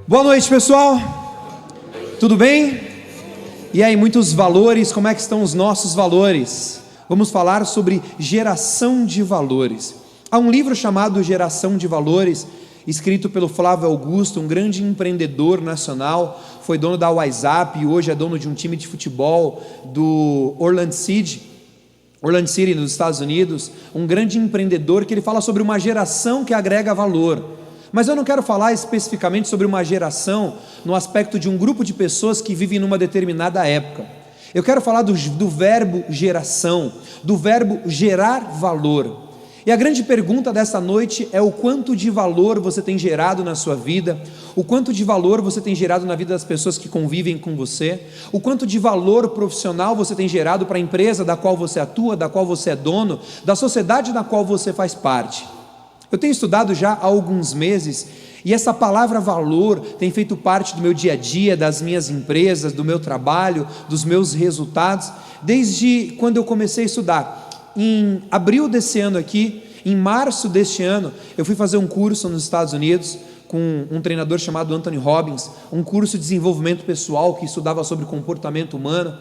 Boa noite, pessoal. Tudo bem? E aí, muitos valores, como é que estão os nossos valores? Vamos falar sobre geração de valores. Há um livro chamado Geração de Valores, escrito pelo Flávio Augusto, um grande empreendedor nacional, foi dono da WhatsApp e hoje é dono de um time de futebol do Orlando City, nos Estados Unidos, um grande empreendedor que ele fala sobre uma geração que agrega valor. Mas eu não quero falar especificamente sobre uma geração no aspecto de um grupo de pessoas que vivem numa determinada época. Eu quero falar do verbo geração, do verbo gerar valor. E a grande pergunta dessa noite é o quanto de valor você tem gerado na sua vida, o quanto de valor você tem gerado na vida das pessoas que convivem com você, o quanto de valor profissional você tem gerado para a empresa da qual você atua, da qual você é dono, da sociedade da qual você faz parte. Eu tenho estudado já há alguns meses e essa palavra valor tem feito parte do meu dia a dia, das minhas empresas, do meu trabalho, dos meus resultados, desde quando eu comecei a estudar. Em abril desse ano aqui, em março deste ano, eu fui fazer um curso nos Estados Unidos com um treinador chamado Anthony Robbins, um curso de desenvolvimento pessoal que estudava sobre comportamento humano,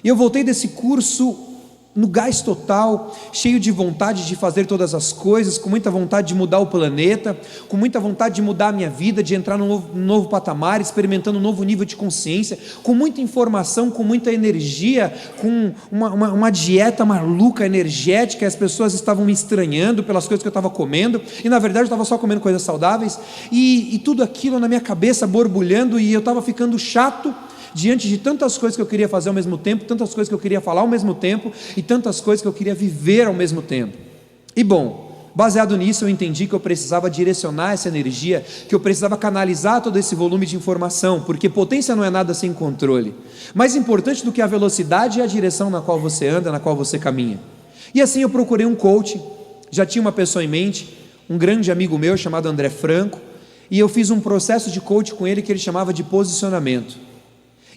e eu voltei desse curso no gás total, cheio de vontade de fazer todas as coisas, com muita vontade de mudar o planeta, com muita vontade de mudar a minha vida, de entrar num novo patamar, experimentando um novo nível de consciência, com muita informação, com muita energia, com uma dieta maluca, energética, e as pessoas estavam me estranhando pelas coisas que eu estava comendo, e na verdade eu estava só comendo coisas saudáveis, e tudo aquilo na minha cabeça borbulhando, e eu estava ficando chato, diante de tantas coisas que eu queria fazer ao mesmo tempo, tantas coisas que eu queria falar ao mesmo tempo, e tantas coisas que eu queria viver ao mesmo tempo. E bom, baseado nisso eu entendi que eu precisava direcionar essa energia, que eu precisava canalizar todo esse volume de informação, porque potência não é nada sem controle. Mais importante do que a velocidade é a direção na qual você anda, na qual você caminha. E assim eu procurei um coach, já tinha uma pessoa em mente, um grande amigo meu chamado André Franco, e eu fiz um processo de coach com ele que ele chamava de posicionamento.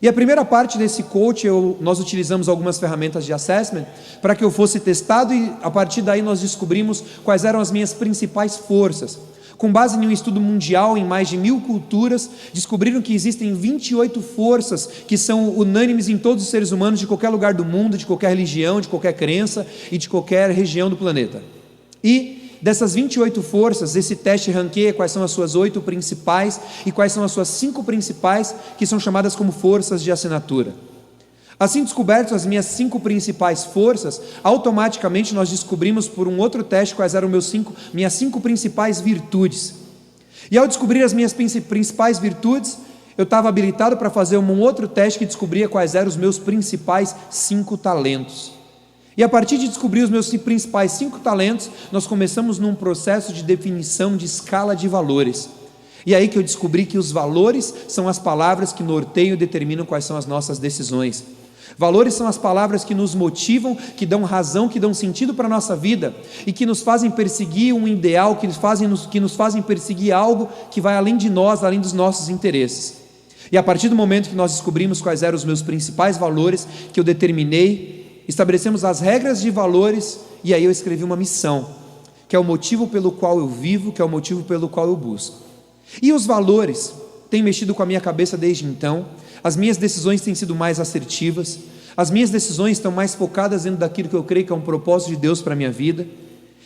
E a primeira parte desse coach, nós utilizamos algumas ferramentas de assessment para que eu fosse testado, e a partir daí nós descobrimos quais eram as minhas principais forças. Com base em um estudo mundial em mais de 1000 culturas, descobriram que existem 28 forças que são unânimes em todos os seres humanos de qualquer lugar do mundo, de qualquer religião, de qualquer crença e de qualquer região do planeta. E dessas 28 forças, esse teste ranqueia quais são as suas 8 principais e quais são as suas 5 principais, que são chamadas como forças de assinatura. Assim descobertas as minhas 5 principais forças, automaticamente nós descobrimos por um outro teste quais eram minhas 5 principais virtudes. E ao descobrir as minhas principais virtudes, eu estava habilitado para fazer um outro teste que descobria quais eram os meus principais 5 talentos. E a partir de descobrir os meus principais 5 talentos, nós começamos num processo de definição de escala de valores. E aí que eu descobri que os valores são as palavras que norteiam e determinam quais são as nossas decisões. Valores são as palavras que nos motivam, que dão razão, que dão sentido para a nossa vida e que nos fazem perseguir um ideal, que nos fazem perseguir algo que vai além de nós, além dos nossos interesses. E a partir do momento que nós descobrimos quais eram os meus principais valores, que eu determinei, estabelecemos as regras de valores, e aí eu escrevi uma missão, que é o motivo pelo qual eu vivo, que é o motivo pelo qual eu busco. E os valores têm mexido com a minha cabeça desde então. As minhas decisões têm sido mais assertivas, as minhas decisões estão mais focadas dentro daquilo que eu creio que é um propósito de Deus para a minha vida,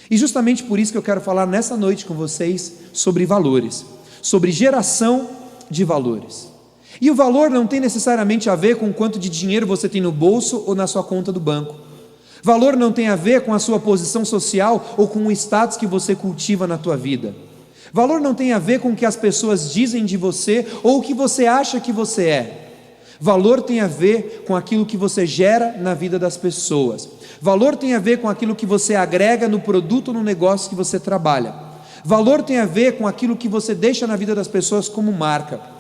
e justamente por isso que eu quero falar nessa noite com vocês sobre valores, sobre geração de valores. E o valor não tem necessariamente a ver com quanto de dinheiro você tem no bolso ou na sua conta do banco. Valor não tem a ver com a sua posição social ou com o status que você cultiva na tua vida. Valor não tem a ver com o que as pessoas dizem de você ou o que você acha que você é. Valor tem a ver com aquilo que você gera na vida das pessoas. Valor tem a ver com aquilo que você agrega no produto ou no negócio que você trabalha. Valor tem a ver com aquilo que você deixa na vida das pessoas como marca.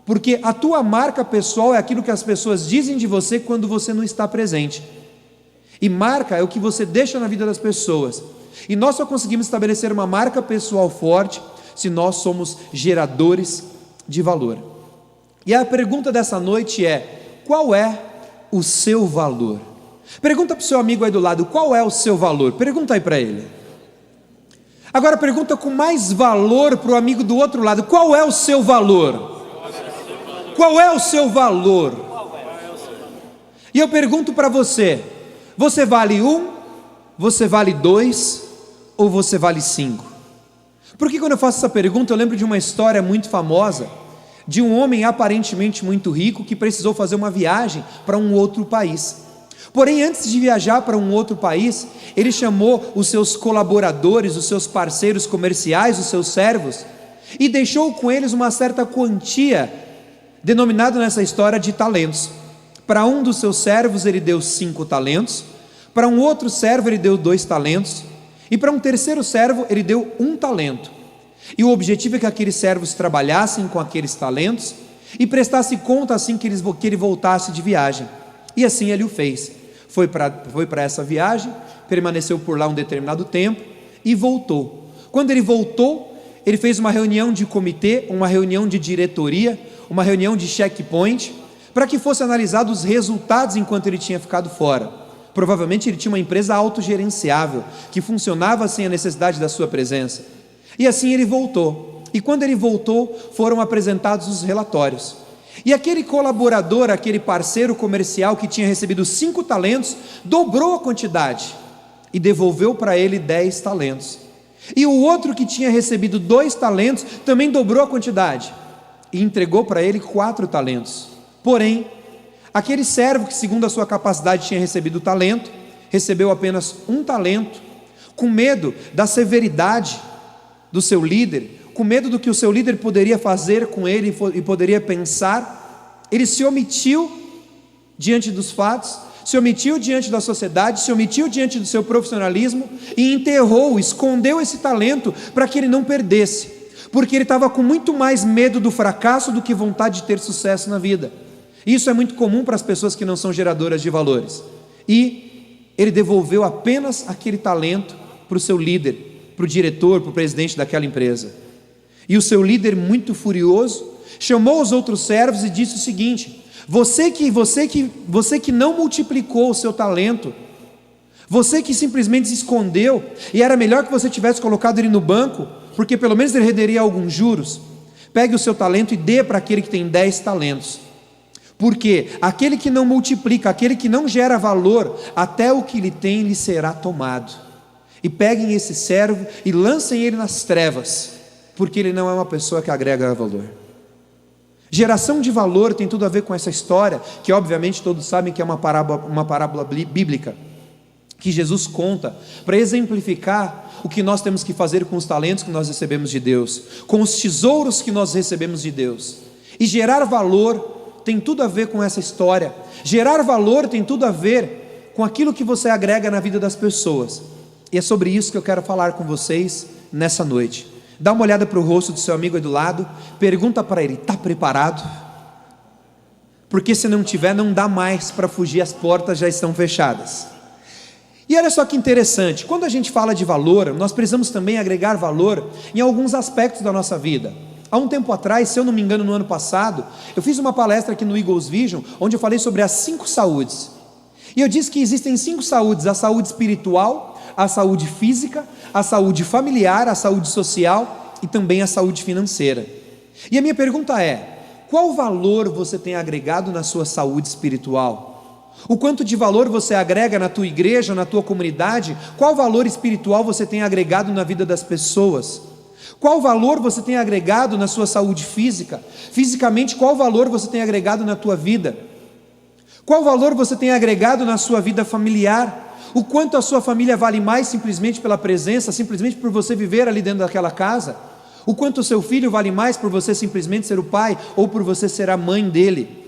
Porque a tua marca pessoal é aquilo que as pessoas dizem de você quando você não está presente. E marca é o que você deixa na vida das pessoas. E nós só conseguimos estabelecer uma marca pessoal forte se nós somos geradores de valor. E a pergunta dessa noite é: qual é o seu valor? Pergunta para o seu amigo aí do lado: qual é o seu valor? Pergunta aí para ele. Agora pergunta com mais valor para o amigo do outro lado: qual é o seu valor? Qual é o seu valor? E eu pergunto para você: você vale 1, você vale 2 ou você vale 5? Porque quando eu faço essa pergunta, eu lembro de uma história muito famosa de um homem aparentemente muito rico que precisou fazer uma viagem para um outro país. Porém, antes de viajar para um outro país, ele chamou os seus colaboradores, os seus parceiros comerciais, os seus servos, e deixou com eles uma certa quantia, denominada nessa história de talentos. Para um dos seus servos ele deu 5 talentos, para um outro servo ele deu 2 talentos, e para um terceiro servo ele deu 1 talento. E o objetivo é que aqueles servos trabalhassem com aqueles talentos e prestassem conta assim que ele voltasse de viagem. E assim ele o fez. Foi para essa viagem, permaneceu por lá um determinado tempo e voltou. Quando ele voltou, ele fez uma reunião de comitê, uma reunião de diretoria, uma reunião de checkpoint, para que fosse analisado os resultados enquanto ele tinha ficado fora. Provavelmente ele tinha uma empresa autogerenciável, que funcionava sem a necessidade da sua presença. E assim ele voltou. E quando ele voltou, foram apresentados os relatórios. E aquele colaborador, aquele parceiro comercial que tinha recebido 5 talentos, dobrou a quantidade e devolveu para ele 10 talentos. E o outro que tinha recebido 2 talentos, também dobrou a quantidade e entregou para ele 4 talentos. Porém, aquele servo que segundo a sua capacidade tinha recebido o talento, recebeu apenas 1 talento, com medo da severidade do seu líder, com medo do que o seu líder poderia fazer com ele e poderia pensar, ele se omitiu diante dos fatos, se omitiu diante da sociedade, se omitiu diante do seu profissionalismo e enterrou, escondeu esse talento para que ele não perdesse, porque ele estava com muito mais medo do fracasso do que vontade de ter sucesso na vida. Isso é muito comum para as pessoas que não são geradoras de valores. E ele devolveu apenas aquele talento para o seu líder, para o diretor, para o presidente daquela empresa. E o seu líder, muito furioso, chamou os outros servos e disse o seguinte: você que não multiplicou o seu talento, você que simplesmente se escondeu, e era melhor que você tivesse colocado ele no banco, porque pelo menos ele renderia alguns juros, pegue o seu talento e dê para aquele que tem 10 talentos, porque aquele que não multiplica, aquele que não gera valor, até o que ele tem lhe será tomado. E peguem esse servo e lancem ele nas trevas, porque ele não é uma pessoa que agrega valor. Geração de valor tem tudo a ver com essa história, que obviamente todos sabem que é uma parábola bíblica, que Jesus conta para exemplificar o que nós temos que fazer com os talentos que nós recebemos de Deus, com os tesouros que nós recebemos de Deus. E gerar valor tem tudo a ver com essa história. Gerar valor tem tudo a ver com aquilo que você agrega na vida das pessoas. E é sobre isso que eu quero falar com vocês nessa noite. Dá uma olhada para o rosto do seu amigo aí do lado, pergunta para ele: está preparado? Porque se não tiver, não dá mais para fugir, as portas já estão fechadas. E olha só que interessante, quando a gente fala de valor, nós precisamos também agregar valor em alguns aspectos da nossa vida. Há um tempo atrás, se eu não me engano no ano passado, eu fiz uma palestra aqui no Eagles Vision, onde eu falei sobre as 5 saúdes. E eu disse que existem 5 saúdes: a saúde espiritual, a saúde física, a saúde familiar, a saúde social e também a saúde financeira. E a minha pergunta é: qual valor você tem agregado na sua saúde espiritual? O quanto de valor você agrega na tua igreja, na tua comunidade? Qual valor espiritual você tem agregado na vida das pessoas? Qual valor você tem agregado na sua saúde física? Fisicamente, qual valor você tem agregado na tua vida? Qual valor você tem agregado na sua vida familiar? O quanto a sua família vale mais simplesmente pela presença, simplesmente por você viver ali dentro daquela casa? O quanto o seu filho vale mais por você simplesmente ser o pai ou por você ser a mãe dele?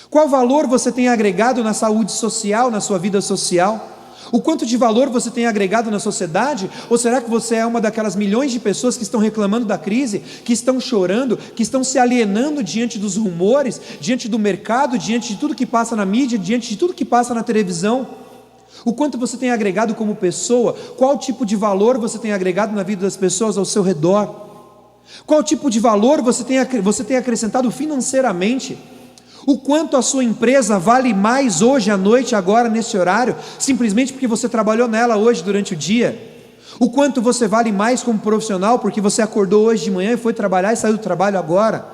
Qual valor você tem agregado na saúde social, na sua vida social? O quanto de valor você tem agregado na sociedade? Ou será que você é uma daquelas milhões de pessoas que estão reclamando da crise, que estão chorando, que estão se alienando diante dos rumores, diante do mercado, diante de tudo que passa na mídia, diante de tudo que passa na televisão? O quanto você tem agregado como pessoa? Qual tipo de valor você tem agregado na vida das pessoas ao seu redor? Qual tipo de valor você tem acrescentado financeiramente? O quanto a sua empresa vale mais hoje à noite, agora nesse horário, simplesmente porque você trabalhou nela hoje durante o dia? O quanto você vale mais como profissional porque você acordou hoje de manhã e foi trabalhar e saiu do trabalho agora.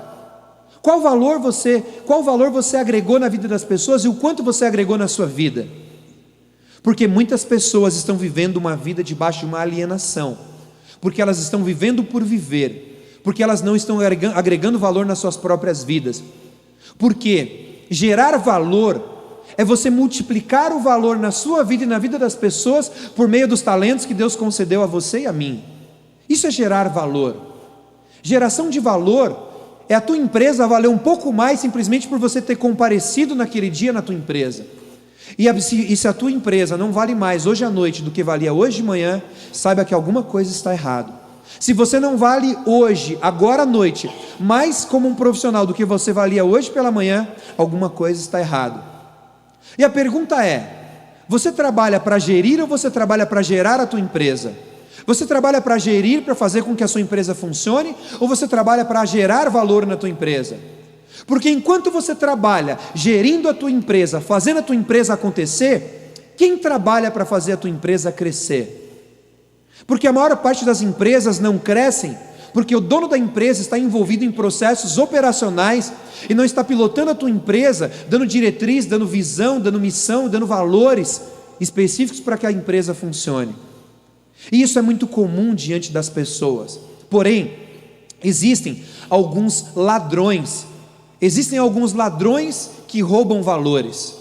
Qual valor você agregou na vida das pessoas e o quanto você agregou na sua vida? Porque muitas pessoas estão vivendo uma vida debaixo de uma alienação, porque elas estão vivendo por viver, porque elas não estão agregando valor nas suas próprias vidas. Porque gerar valor é você multiplicar o valor na sua vida e na vida das pessoas por meio dos talentos que Deus concedeu a você e a mim. Isso é gerar valor. Geração de valor é a tua empresa valer um pouco mais simplesmente por você ter comparecido naquele dia na tua empresa. E se a tua empresa não vale mais hoje à noite do que valia hoje de manhã, saiba que alguma coisa está errada. Se você não vale hoje, agora à noite, mais como um profissional do que você valia hoje pela manhã, alguma coisa está errada. E a pergunta é: você trabalha para gerir ou você trabalha para gerar a tua empresa? Você trabalha para gerir, para fazer com que a sua empresa funcione, ou você trabalha para gerar valor na tua empresa? Porque enquanto você trabalha gerindo a tua empresa, fazendo a tua empresa acontecer, quem trabalha para fazer a tua empresa crescer? Porque a maior parte das empresas não crescem porque o dono da empresa está envolvido em processos operacionais e não está pilotando a tua empresa, dando diretriz, dando visão, dando missão, dando valores específicos para que a empresa funcione. E isso é muito comum diante das pessoas. Porém, existem alguns ladrões que roubam valores.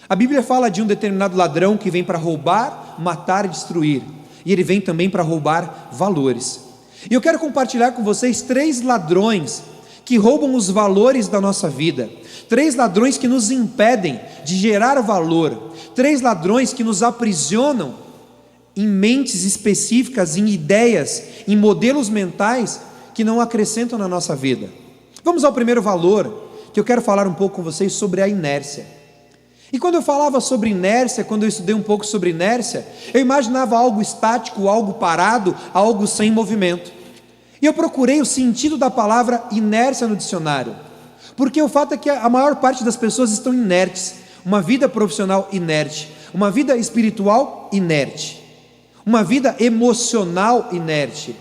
A Bíblia fala de um determinado ladrão que vem para roubar, matar e destruir, e ele vem também para roubar valores. E eu quero compartilhar com vocês 3 ladrões que roubam os valores da nossa vida, 3 ladrões que nos impedem de gerar valor, 3 ladrões que nos aprisionam em mentes específicas, em ideias, em modelos mentais que não acrescentam na nossa vida. Vamos ao primeiro valor, que eu quero falar um pouco com vocês sobre a inércia. E quando eu falava sobre inércia, quando eu estudei um pouco sobre inércia, eu imaginava algo estático, algo parado, algo sem movimento. E eu procurei o sentido da palavra inércia no dicionário, porque o fato é que a maior parte das pessoas estão inertes, uma vida profissional inerte, uma vida espiritual inerte, uma vida emocional inerte,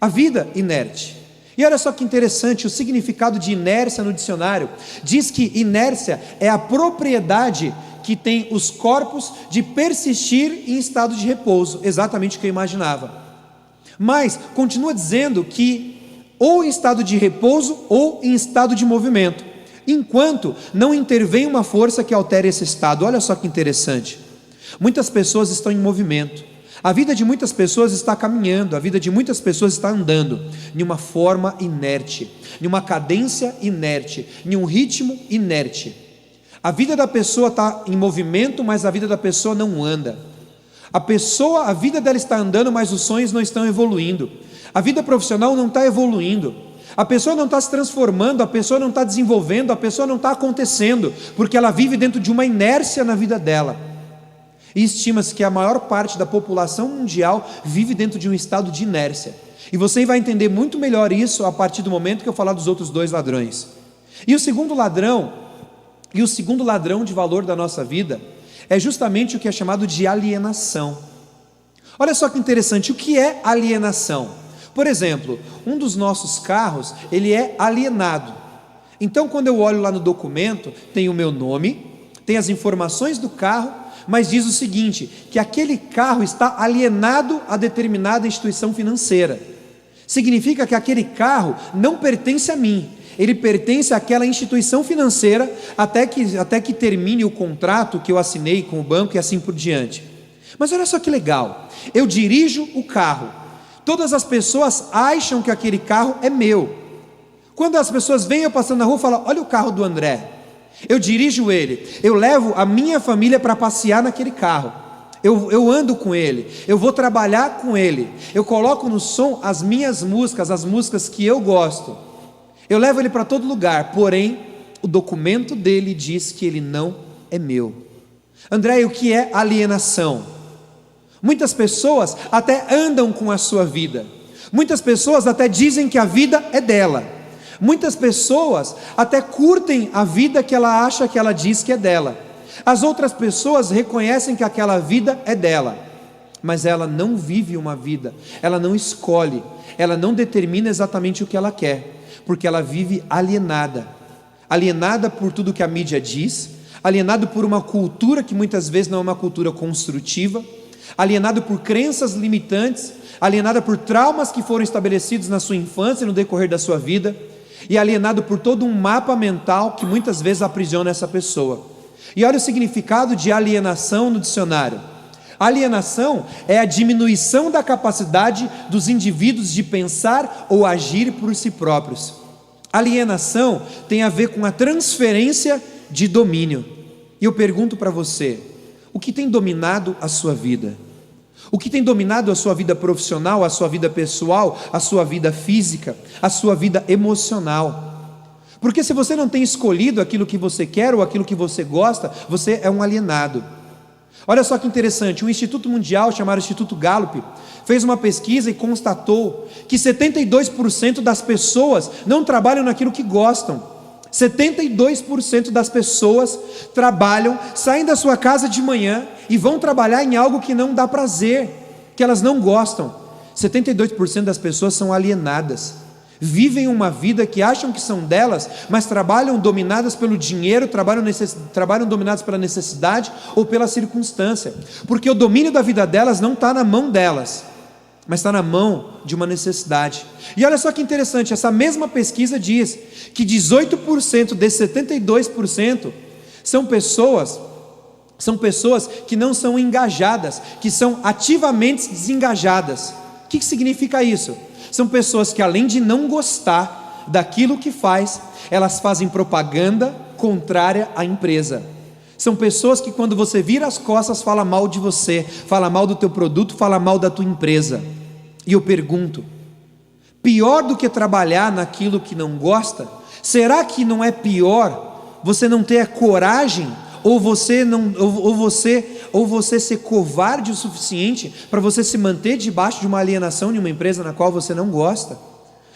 a vida inerte. E olha só que interessante, o significado de inércia no dicionário diz que inércia é a propriedade que tem os corpos de persistir em estado de repouso, exatamente o que eu imaginava. Mas continua dizendo que ou em estado de repouso ou em estado de movimento, enquanto não intervém uma força que altere esse estado. Olha só que interessante, muitas pessoas estão em movimento, a vida de muitas pessoas está caminhando, a vida de muitas pessoas está andando em uma forma inerte, em uma cadência inerte, em um ritmo inerte. A vida da pessoa está em movimento, mas a vida da pessoa não anda. A vida dela está andando, mas os sonhos não estão evoluindo. A vida profissional não está evoluindo. A pessoa não está se transformando, a pessoa não está desenvolvendo, a pessoa não está acontecendo, porque ela vive dentro de uma inércia na vida dela. E estima-se que a maior parte da população mundial vive dentro de um estado de inércia. E você vai entender muito melhor isso a partir do momento que eu falar dos outros 2 ladrões. E o segundo ladrão de valor da nossa vida é justamente o que é chamado de alienação. Olha só que interessante, o que é alienação? Por exemplo, um dos nossos carros, ele é alienado. Então quando eu olho lá no documento, tem o meu nome, tem as informações do carro, mas diz o seguinte, que aquele carro está alienado a determinada instituição financeira. Significa que aquele carro não pertence a mim, ele pertence àquela instituição financeira até que termine o contrato que eu assinei com o banco e assim por diante. Mas olha só que legal, eu dirijo o carro, todas as pessoas acham que aquele carro é meu. Quando as pessoas vêm eu passando na rua e falam, olha o carro do André. Eu dirijo ele, eu levo a minha família para passear naquele carro, eu ando com ele, eu vou trabalhar com ele, eu coloco no som as minhas músicas, as músicas que eu gosto, eu levo ele para todo lugar, porém o documento dele diz que ele não é meu. André, o que é alienação? Muitas pessoas até andam com a sua vida, muitas pessoas até dizem que a vida é dela, muitas pessoas até curtem a vida que ela acha que ela diz que é dela. As outras pessoas reconhecem que aquela vida é dela. mas ela não vive uma vida, ela não escolhe, ela não determina exatamente o que ela quer, porque ela vive alienada por tudo que a mídia diz, alienado por uma cultura que muitas vezes não é uma cultura construtiva, alienado por crenças limitantes, alienada por traumas que foram estabelecidos na sua infância e no decorrer da sua vida, e alienado por todo um mapa mental que muitas vezes aprisiona essa pessoa. E olha o significado de alienação no dicionário. Alienação é a diminuição da capacidade dos indivíduos de pensar ou agir por si próprios. Alienação tem a ver com a transferência de domínio. E eu pergunto para você, o que tem dominado a sua vida? O que tem dominado a sua vida profissional, a sua vida pessoal, a sua vida física, a sua vida emocional? Porque se você não tem escolhido aquilo que você quer ou aquilo que você gosta, você é um alienado. Olha só que interessante, um instituto mundial chamado Instituto Gallup fez uma pesquisa e constatou que 72% das pessoas não trabalham naquilo que gostam. 72% das pessoas trabalham, saem da sua casa de manhã e vão trabalhar em algo que não dá prazer, que elas não gostam. 72% das pessoas são alienadas, vivem uma vida que acham que são delas, mas trabalham dominadas pelo dinheiro, trabalham dominadas pela necessidade ou pela circunstância, porque o domínio da vida delas não está na mão delas, mas está na mão de uma necessidade. E olha só que interessante, essa mesma pesquisa diz que 18% desses 72% são pessoas que não são engajadas, que são ativamente desengajadas. O que significa isso? São pessoas que, além de não gostar daquilo que faz, elas fazem propaganda contrária à empresa. São pessoas que, quando você vira as costas, fala mal de você, fala mal do teu produto, fala mal da tua empresa. E eu pergunto, pior do que trabalhar naquilo que não gosta, será que não é pior você não ter a coragem, ou você ser covarde o suficiente para você se manter debaixo de uma alienação de uma empresa na qual você não gosta?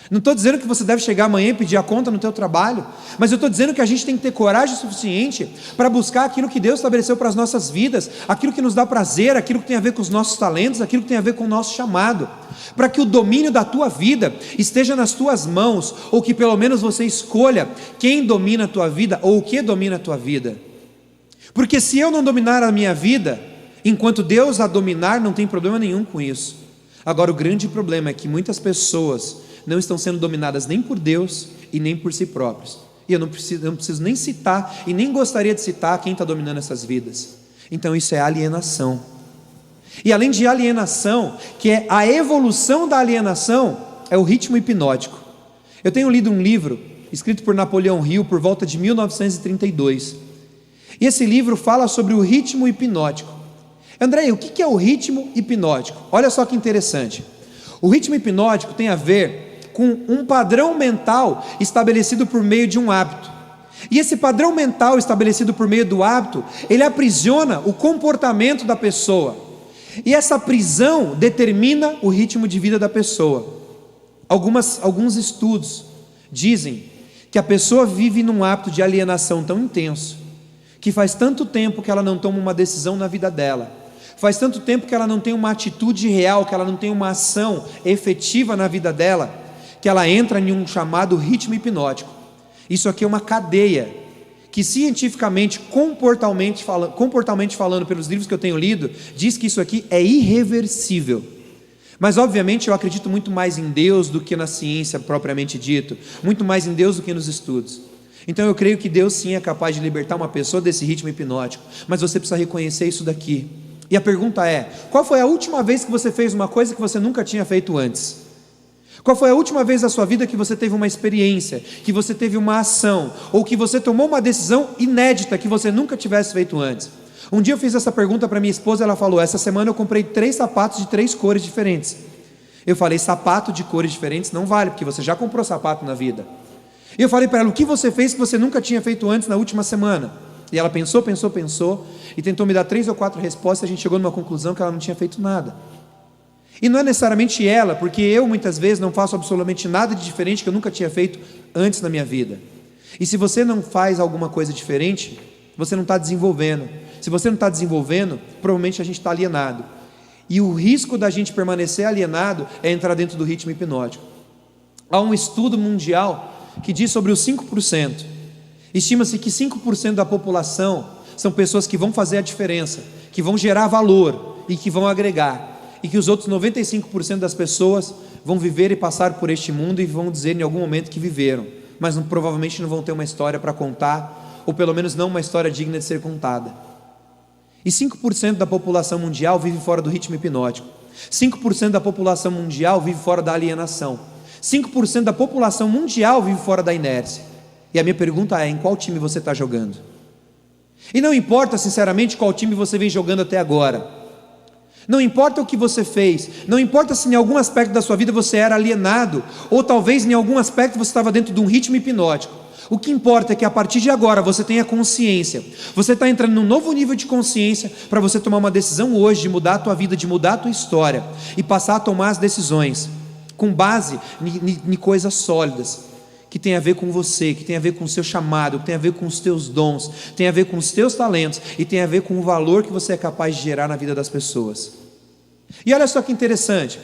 Não estou dizendo que você deve chegar amanhã e pedir a conta no teu trabalho, mas eu estou dizendo que a gente tem que ter coragem suficiente para buscar aquilo que Deus estabeleceu para as nossas vidas, aquilo que nos dá prazer, aquilo que tem a ver com os nossos talentos, aquilo que tem a ver com o nosso chamado, para que o domínio da tua vida esteja nas tuas mãos, ou que pelo menos você escolha quem domina a tua vida, ou o que domina a tua vida. Porque se eu não dominar a minha vida, enquanto Deus a dominar, não tem problema nenhum com isso. Agora o grande problema é que muitas pessoas não estão sendo dominadas nem por Deus e nem por si próprios. E eu não preciso nem citar, e nem gostaria de citar quem está dominando essas vidas. Então isso é alienação. E além de alienação, que é a evolução da alienação, é o ritmo hipnótico. Eu tenho lido um livro, escrito por Napoleão Hill, por volta de 1932. E esse livro fala sobre o ritmo hipnótico. André, o que é o ritmo hipnótico? Olha só que interessante. O ritmo hipnótico tem a ver com um padrão mental estabelecido por meio de um hábito. E esse padrão mental estabelecido por meio do hábito, ele aprisiona o comportamento da pessoa. E essa prisão determina o ritmo de vida da pessoa. Alguns estudos dizem que a pessoa vive num hábito de alienação tão intenso, que faz tanto tempo que ela não toma uma decisão na vida dela, faz tanto tempo que ela não tem uma atitude real, que ela não tem uma ação efetiva na vida dela, que ela entra em um chamado ritmo hipnótico. Isso aqui é uma cadeia, que cientificamente, comportalmente falando, pelos livros que eu tenho lido, diz que isso aqui é irreversível. Mas obviamente eu acredito muito mais em Deus do que na ciência propriamente dito, muito mais em Deus do que nos estudos. Então eu creio que Deus sim é capaz de libertar uma pessoa desse ritmo hipnótico, mas você precisa reconhecer isso daqui. E a pergunta é, qual foi a última vez que você fez uma coisa que você nunca tinha feito antes? Qual foi a última vez na sua vida que você teve uma experiência, que você teve uma ação, ou que você tomou uma decisão inédita que você nunca tivesse feito antes? Um dia eu fiz essa pergunta para minha esposa, ela falou, essa semana eu comprei 3 sapatos de 3 cores diferentes. Eu falei, sapato de cores diferentes não vale, porque você já comprou sapato na vida. E eu falei para ela, o que você fez que você nunca tinha feito antes na última semana? E ela pensou, e tentou me dar 3 ou 4 respostas, e a gente chegou numa conclusão que ela não tinha feito nada. E não é necessariamente ela, porque eu muitas vezes não faço absolutamente nada de diferente que eu nunca tinha feito antes na minha vida. E se você não faz alguma coisa diferente, você não está desenvolvendo. Se você não está desenvolvendo, provavelmente a gente está alienado. E o risco da gente permanecer alienado é entrar dentro do ritmo hipnótico. Há um estudo mundial que diz sobre os 5%. Estima-se que 5% da população são pessoas que vão fazer a diferença, que vão gerar valor e que vão agregar, e que os outros 95% das pessoas vão viver e passar por este mundo e vão dizer em algum momento que viveram, mas provavelmente não vão ter uma história para contar, ou pelo menos não uma história digna de ser contada. E 5% da população mundial vive fora do ritmo hipnótico, 5% da população mundial vive fora da alienação, 5% da população mundial vive fora da inércia. E a minha pergunta é: em qual time você está jogando? E não importa sinceramente qual time você vem jogando até agora, não importa o que você fez, não importa se em algum aspecto da sua vida você era alienado, ou talvez em algum aspecto você estava dentro de um ritmo hipnótico. O que importa é que a partir de agora você tenha consciência, você está entrando num novo nível de consciência para você tomar uma decisão hoje de mudar a tua vida, de mudar a tua história e passar a tomar as decisões com base em coisas sólidas, que tem a ver com você, que tem a ver com o seu chamado, que tem a ver com os teus dons, tem a ver com os teus talentos e tem a ver com o valor que você é capaz de gerar na vida das pessoas. E olha só que interessante,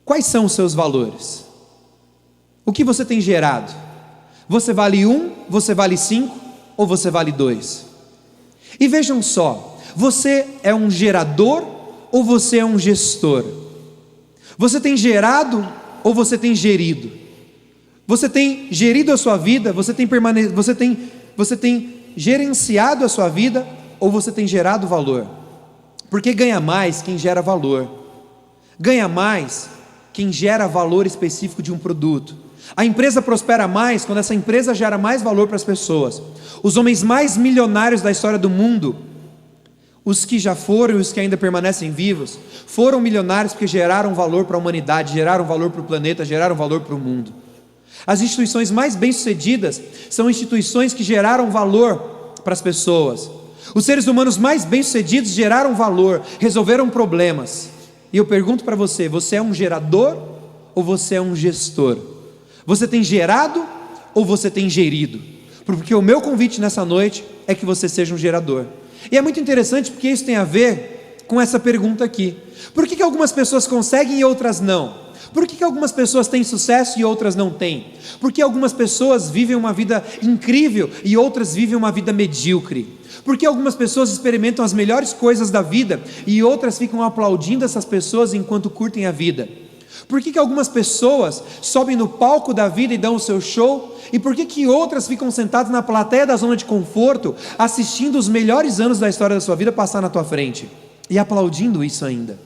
quais são os seus valores? O que você tem gerado? Você vale 1, você vale 5 ou você vale 2? E vejam só, você é um gerador ou você é um gestor? Você tem gerado ou você tem gerido? Você tem gerido a sua vida? Você tem gerenciado a sua vida ou você tem gerado valor? Porque ganha mais quem gera valor, ganha mais quem gera valor específico de um produto. A empresa prospera mais quando essa empresa gera mais valor para as pessoas. Os homens mais milionários da história do mundo, os que já foram e os que ainda permanecem vivos, foram milionários porque geraram valor para a humanidade, geraram valor para o planeta, geraram valor para o mundo. As instituições mais bem-sucedidas são instituições que geraram valor para as pessoas. Os seres humanos mais bem-sucedidos geraram valor, resolveram problemas. E eu pergunto para você, você é um gerador ou você é um gestor? Você tem gerado ou você tem gerido? Porque o meu convite nessa noite é que você seja um gerador. E é muito interessante porque isso tem a ver com essa pergunta aqui: por que algumas pessoas conseguem e outras não? Por que algumas pessoas têm sucesso e outras não têm? Por que algumas pessoas vivem uma vida incrível e outras vivem uma vida medíocre? Por que algumas pessoas experimentam as melhores coisas da vida e outras ficam aplaudindo essas pessoas enquanto curtem a vida? Por que algumas pessoas sobem no palco da vida e dão o seu show? E por que outras ficam sentadas na plateia da zona de conforto, assistindo os melhores anos da história da sua vida passar na tua frente e aplaudindo isso ainda?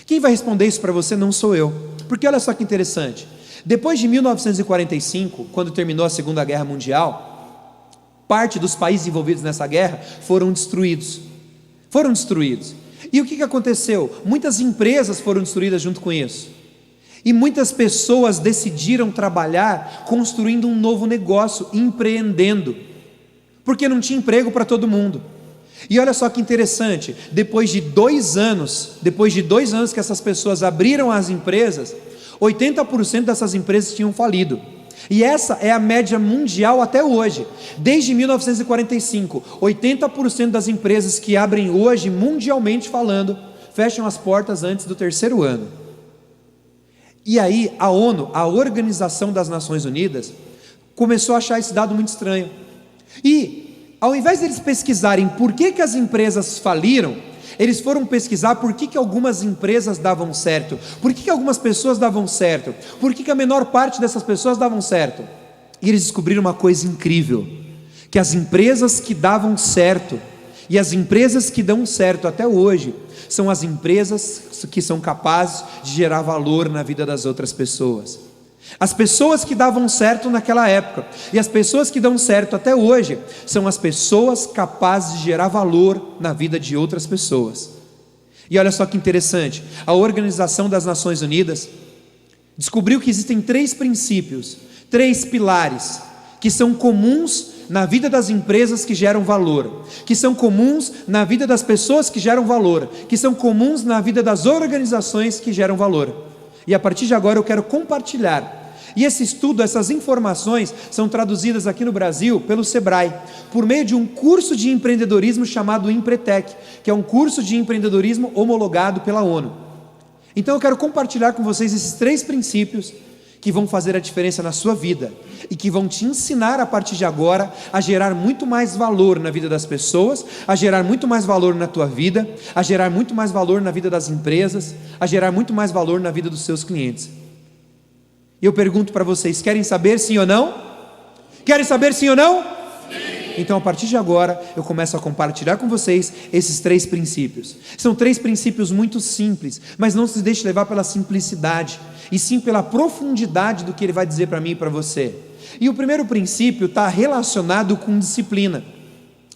Quem vai responder isso para você não sou eu, porque olha só que interessante, depois de 1945, quando terminou a Segunda Guerra Mundial, parte dos países envolvidos nessa guerra foram destruídos, e o que aconteceu? Muitas empresas foram destruídas junto com isso, e muitas pessoas decidiram trabalhar construindo um novo negócio, empreendendo, porque não tinha emprego para todo mundo. E olha só que interessante, depois de 2 anos que essas pessoas abriram as empresas, 80% dessas empresas tinham falido. E essa é a média mundial até hoje. Desde 1945, 80% das empresas que abrem hoje, mundialmente falando, fecham as portas antes do 3º ano. E aí a ONU, a Organização das Nações Unidas, começou a achar esse dado muito estranho. E ao invés de eles pesquisarem por que as empresas faliram, eles foram pesquisar por que algumas empresas davam certo, por que algumas pessoas davam certo, por que a menor parte dessas pessoas davam certo. E eles descobriram uma coisa incrível, que as empresas que davam certo, e as empresas que dão certo até hoje, são as empresas que são capazes de gerar valor na vida das outras pessoas. As pessoas que davam certo naquela época e as pessoas que dão certo até hoje são as pessoas capazes de gerar valor na vida de outras pessoas. E olha só que interessante, a Organização das Nações Unidas descobriu que existem 3 princípios, 3 pilares que são comuns na vida das empresas que geram valor, que são comuns na vida das pessoas que geram valor, que são comuns na vida das organizações que geram valor. E a partir de agora eu quero compartilhar E esse estudo, essas informações são traduzidas aqui no Brasil pelo Sebrae, por meio de um curso de empreendedorismo chamado Empretec, que é um curso de empreendedorismo homologado pela ONU. Então eu quero compartilhar com vocês esses 3 princípios que vão fazer a diferença na sua vida e que vão te ensinar a partir de agora a gerar muito mais valor na vida das pessoas, a gerar muito mais valor na tua vida, a gerar muito mais valor na vida das empresas, a gerar muito mais valor na vida dos seus clientes. E eu pergunto para vocês, querem saber sim ou não? Querem saber sim ou não? Sim. Então a partir de agora eu começo a compartilhar com vocês esses 3 princípios. São 3 princípios muito simples, mas não se deixe levar pela simplicidade, e sim pela profundidade do que ele vai dizer para mim e para você. E o primeiro princípio está relacionado com disciplina.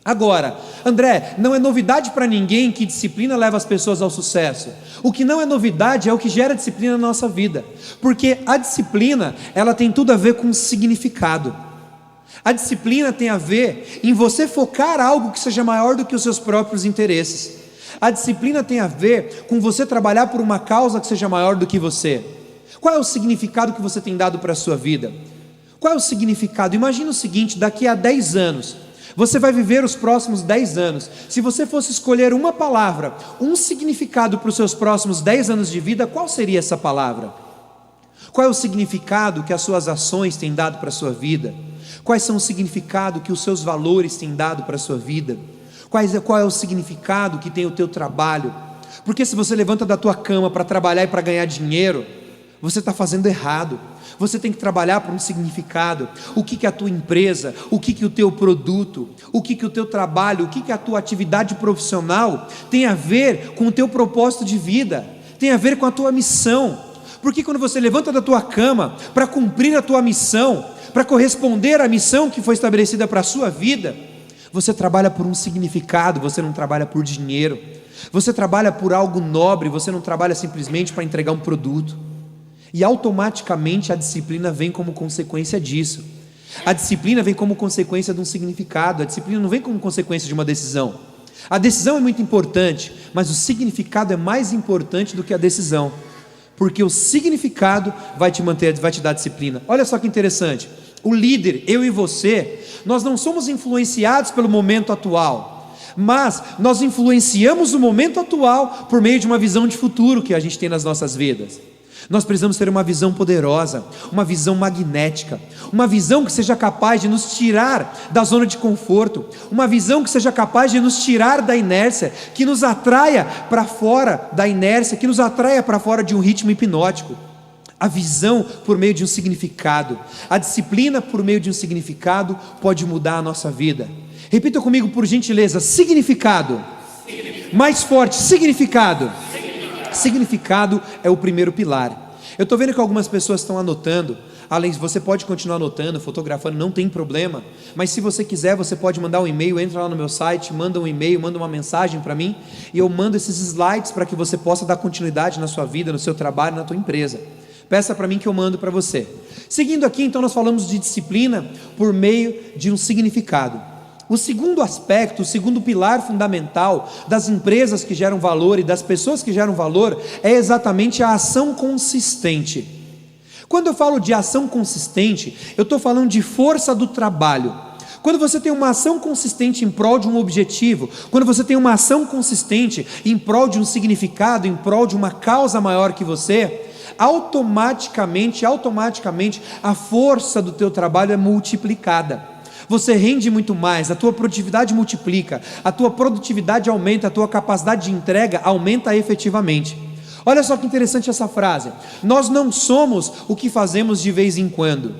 Agora, André, não é novidade para ninguém que disciplina leva as pessoas ao sucesso. O que não é novidade é o que gera disciplina na nossa vida, porque a disciplina, ela tem tudo a ver com significado. A disciplina tem a ver em você focar algo que seja maior do que os seus próprios interesses. A disciplina tem a ver com você trabalhar por uma causa que seja maior do que você. Qual é o significado que você tem dado para a sua vida? Qual é o significado? Imagina o seguinte, daqui a 10 anos, você vai viver os próximos 10 anos. Se você fosse escolher uma palavra, um significado para os seus próximos 10 anos de vida, qual seria essa palavra? Qual é o significado que as suas ações têm dado para a sua vida? Quais são o significado que os seus valores têm dado para a sua vida? Qual é o significado que tem o teu trabalho? Porque se você levanta da tua cama para trabalhar e para ganhar dinheiro, você está fazendo errado. Você tem que trabalhar por um significado. O que é a tua empresa, o que é o teu produto, o que é o teu trabalho, o que é a tua atividade profissional tem a ver com o teu propósito de vida, tem a ver com a tua missão. Porque quando você levanta da tua cama para cumprir a tua missão, para corresponder à missão que foi estabelecida para a sua vida, você trabalha por um significado, você não trabalha por dinheiro. Você trabalha por algo nobre, você não trabalha simplesmente para entregar um produto. E automaticamente a disciplina vem como consequência disso. A disciplina vem como consequência de um significado. A disciplina não vem como consequência de uma decisão. A decisão é muito importante, mas o significado é mais importante do que a decisão, porque o significado vai te manter, vai te dar disciplina. Olha só que interessante, o líder, eu e você, nós não somos influenciados pelo momento atual, mas nós influenciamos o momento atual por meio de uma visão de futuro que a gente tem nas nossas vidas. Nós precisamos ter uma visão poderosa, uma visão magnética, uma visão que seja capaz de nos tirar da zona de conforto, uma visão que seja capaz de nos tirar da inércia, que nos atraia para fora da inércia, que nos atraia para fora de um ritmo hipnótico. A visão por meio de um significado, a disciplina por meio de um significado pode mudar a nossa vida. Repita comigo por gentileza, significado. Mais forte, significado. Significado é o primeiro pilar. Eu estou vendo que algumas pessoas estão anotando. Além, você pode continuar anotando, fotografando, não tem problema. Mas se você quiser, você pode mandar um e-mail, entra lá no meu site, manda um e-mail, manda uma mensagem para mim, e eu mando esses slides para que você possa dar continuidade na sua vida, no seu trabalho, na tua empresa. Peça para mim que eu mando para você. Seguindo aqui, então, nós falamos de disciplina por meio de um significado. O segundo aspecto, o segundo pilar fundamental das empresas que geram valor e das pessoas que geram valor é exatamente a ação consistente. Quando eu falo de ação consistente, eu estou falando de força do trabalho. Quando você tem uma ação consistente em prol de um objetivo, quando você tem uma ação consistente em prol de um significado, em prol de uma causa maior que você, automaticamente a força do teu trabalho é multiplicada. Você rende muito mais, a tua produtividade multiplica, a tua produtividade aumenta, a tua capacidade de entrega aumenta efetivamente. Olha só que interessante essa frase: nós não somos o que fazemos de vez em quando.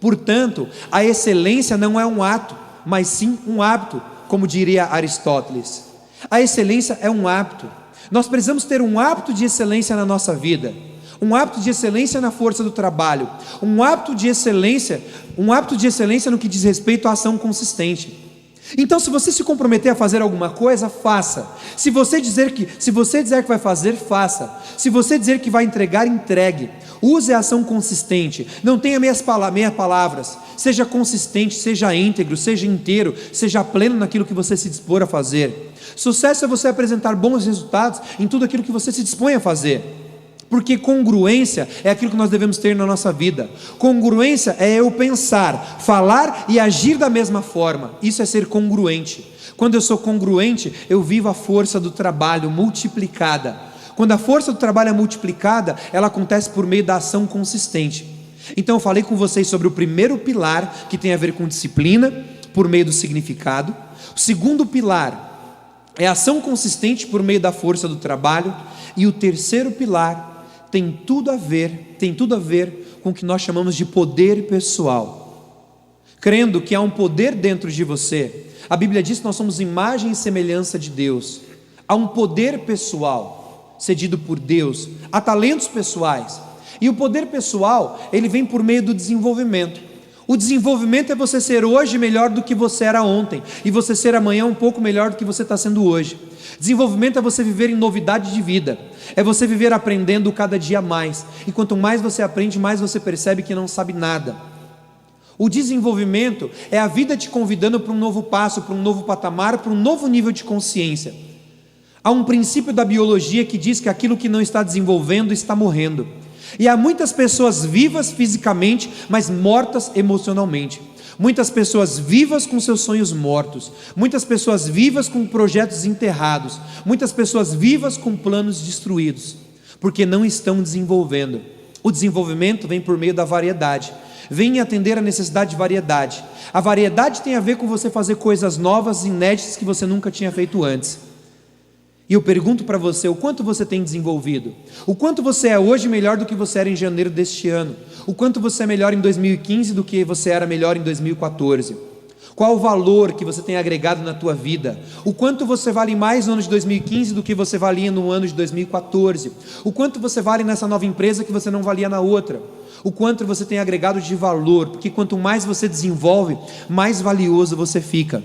Portanto, a excelência não é um ato, mas sim um hábito, como diria Aristóteles. A excelência é um hábito. Nós precisamos ter um hábito de excelência na nossa vida, um hábito de excelência na força do trabalho, um hábito de excelência no que diz respeito à ação consistente. Então, se você se comprometer a fazer alguma coisa, faça. Se você dizer que vai fazer, faça. Se você dizer que vai entregar, entregue. Use a ação consistente. Não tenha meias palavras. Seja consistente, seja íntegro, seja inteiro, seja pleno naquilo que você se dispor a fazer. Sucesso é você apresentar bons resultados em tudo aquilo que você se dispõe a fazer. Porque congruência é aquilo que nós devemos ter na nossa vida. Congruência é eu pensar, falar e agir da mesma forma. Isso é ser congruente. Quando eu sou congruente, eu vivo a força do trabalho multiplicada. Quando a força do trabalho é multiplicada, ela acontece por meio da ação consistente. Então eu falei com vocês sobre o primeiro pilar, que tem a ver com disciplina, por meio do significado. O segundo pilar é a ação consistente por meio da força do trabalho. E o terceiro pilar tem tudo a ver com o que nós chamamos de poder pessoal. Crendo que há um poder dentro de você, a Bíblia diz que nós somos imagem e semelhança de Deus. Há um poder pessoal cedido por Deus, há talentos pessoais. E o poder pessoal, ele vem por meio do desenvolvimento. O desenvolvimento é você ser hoje melhor do que você era ontem, e você ser amanhã um pouco melhor do que você está sendo hoje. Desenvolvimento é você viver em novidade de vida, é você viver aprendendo cada dia mais, e quanto mais você aprende, mais você percebe que não sabe nada. O desenvolvimento é a vida te convidando para um novo passo, para um novo patamar, para um novo nível de consciência. Há um princípio da biologia que diz que aquilo que não está desenvolvendo está morrendo. E há muitas pessoas vivas fisicamente, mas mortas emocionalmente. Muitas pessoas vivas com seus sonhos mortos. Muitas pessoas vivas com projetos enterrados. Muitas pessoas vivas com planos destruídos, porque não estão desenvolvendo. O desenvolvimento vem por meio da variedade. Vem atender a necessidade de variedade. A variedade tem a ver com você fazer coisas novas, inéditas, que você nunca tinha feito antes. E eu pergunto para você, o quanto você tem desenvolvido? O quanto você é hoje melhor do que você era em janeiro deste ano? O quanto você é melhor em 2015 do que você era melhor em 2014? Qual o valor que você tem agregado na tua vida? O quanto você vale mais no ano de 2015 do que você valia no ano de 2014? O quanto você vale nessa nova empresa que você não valia na outra? O quanto você tem agregado de valor? Porque quanto mais você desenvolve, mais valioso você fica.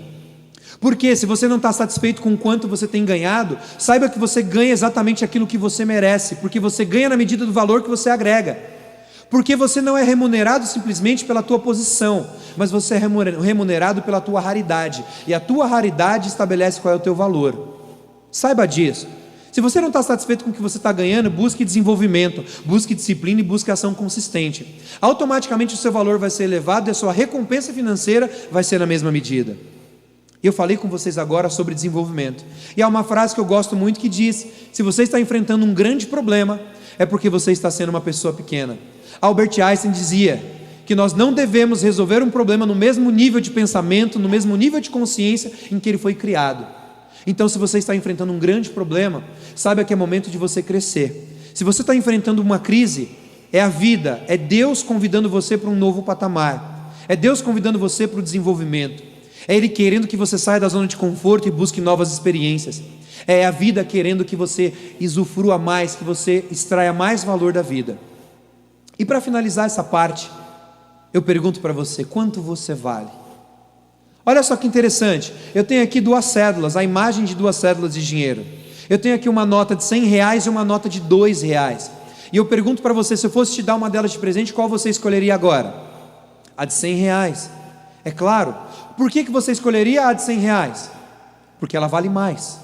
Porque se você não está satisfeito com o quanto você tem ganhado, saiba que você ganha exatamente aquilo que você merece, porque você ganha na medida do valor que você agrega. Porque você não é remunerado simplesmente pela tua posição, mas você é remunerado pela tua raridade, e a tua raridade estabelece qual é o teu valor. Saiba disso. Se você não está satisfeito com o que você está ganhando, busque desenvolvimento, busque disciplina e busque ação consistente. Automaticamente o seu valor vai ser elevado e a sua recompensa financeira vai ser na mesma medida. Eu falei com vocês agora sobre desenvolvimento, e há uma frase que eu gosto muito que diz: se você está enfrentando um grande problema, é porque você está sendo uma pessoa pequena. Albert Einstein dizia que nós não devemos resolver um problema no mesmo nível de pensamento, no mesmo nível de consciência em que ele foi criado. Então, se você está enfrentando um grande problema, saiba que é momento de você crescer. Se você está enfrentando uma crise, é a vida, é Deus convidando você para um novo patamar, é Deus convidando você para o desenvolvimento, é Ele querendo que você saia da zona de conforto e busque novas experiências, é a vida querendo que você usufrua mais, que você extraia mais valor da vida. E para finalizar essa parte, eu pergunto para você, quanto você vale? Olha só que interessante, eu tenho aqui duas cédulas, a imagem de duas cédulas de dinheiro. Eu tenho aqui uma nota de R$100 e uma nota de R$2. E eu pergunto para você, se eu fosse te dar uma delas de presente, qual você escolheria agora? A de R$100. É claro. Por que você escolheria a de R$100? Porque ela vale mais.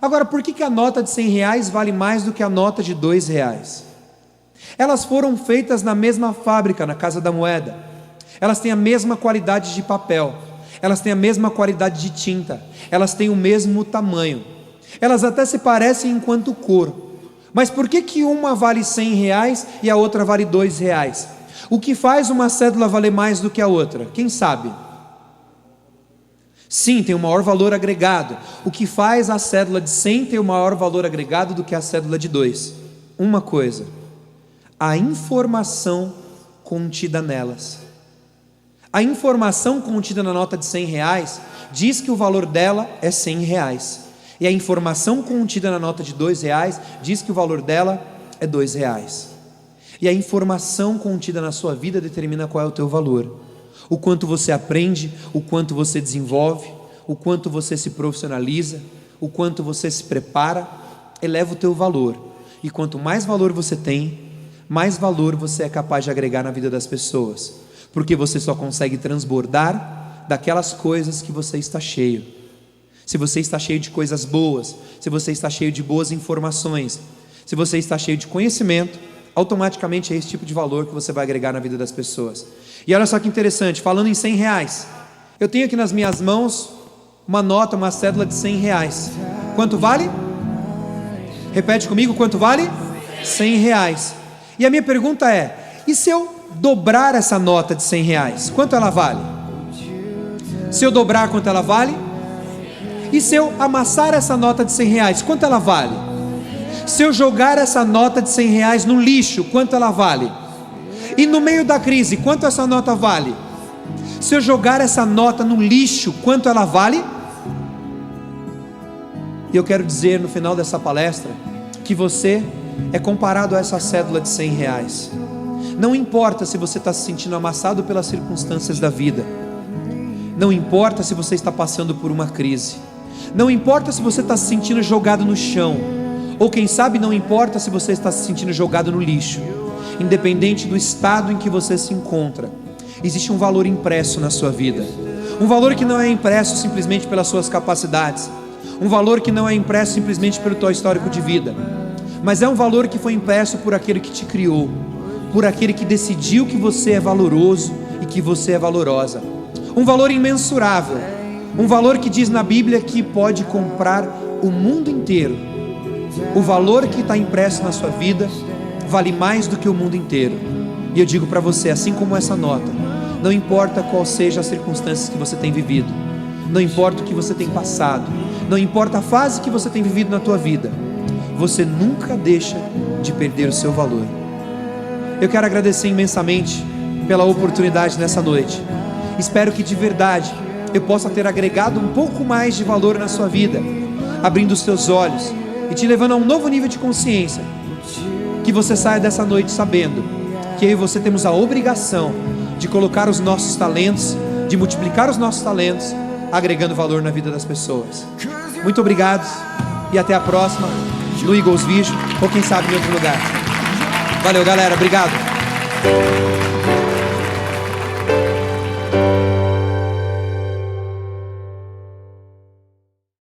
Agora, por que a nota de R$100 vale mais do que a nota de R$2? Elas foram feitas na mesma fábrica, na Casa da Moeda. Elas têm a mesma qualidade de papel, elas têm a mesma qualidade de tinta, elas têm o mesmo tamanho, elas até se parecem enquanto cor. Mas por que uma vale R$100 e a outra vale R$2? O que faz uma cédula valer mais do que a outra? Quem sabe? Sim, tem um maior valor agregado. O que faz a cédula de 100 ter um maior valor agregado do que a cédula de 2? Uma coisa: a informação contida nelas. A informação contida na nota de R$100 diz que o valor dela é R$100. E a informação contida na nota de R$2 diz que o valor dela é R$2. E a informação contida na sua vida determina qual é o teu valor. O quanto você aprende, o quanto você desenvolve, o quanto você se profissionaliza, o quanto você se prepara, eleva o teu valor. E quanto mais valor você tem, mais valor você é capaz de agregar na vida das pessoas, porque você só consegue transbordar daquelas coisas que você está cheio. Se você está cheio de coisas boas, se você está cheio de boas informações, Se você está cheio de conhecimento, automaticamente é esse tipo de valor que você vai agregar na vida das pessoas. E olha só que interessante, falando em R$100, eu tenho aqui nas minhas mãos uma nota, uma cédula de R$100. Quanto vale? Repete comigo, quanto vale? R$100. E a minha pergunta é: e se eu dobrar essa nota de R$100? Quanto ela vale? Se eu dobrar, quanto ela vale? E se eu amassar essa nota de R$100, quanto ela vale? Se eu jogar essa nota de R$100 no lixo, quanto ela vale? E no meio da crise, quanto essa nota vale? Se eu jogar essa nota no lixo, quanto ela vale? E eu quero dizer no final dessa palestra que você é comparado a essa cédula de R$100. Não importa se você está se sentindo amassado pelas circunstâncias da vida, não importa se você está passando por uma crise, não importa se você está se sentindo jogado no chão, ou quem sabe não importa se você está se sentindo jogado no lixo. Independente do estado em que você se encontra, existe um valor impresso na sua vida, um valor que não é impresso simplesmente pelas suas capacidades, um valor que não é impresso simplesmente pelo teu histórico de vida, mas é um valor que foi impresso por aquele que te criou, por aquele que decidiu que você é valoroso e que você é valorosa. Um valor imensurável, um valor que diz na Bíblia que pode comprar o mundo inteiro. O valor que está impresso na sua vida vale mais do que o mundo inteiro. E eu digo para você, assim como essa nota, não importa qual seja as circunstâncias que você tem vivido, não importa o que você tem passado, não importa a fase que você tem vivido na tua vida, você nunca deixa de perder o seu valor. Eu quero agradecer imensamente pela oportunidade nessa noite. Espero que de verdade eu possa ter agregado um pouco mais de valor na sua vida, abrindo os teus olhos e te levando a um novo nível de consciência. Que você saia dessa noite sabendo que eu e você temos a obrigação de colocar os nossos talentos, de multiplicar os nossos talentos, agregando valor na vida das pessoas. Muito obrigado e até a próxima no Eagles Vision, ou quem sabe em outro lugar. Valeu, galera, obrigado.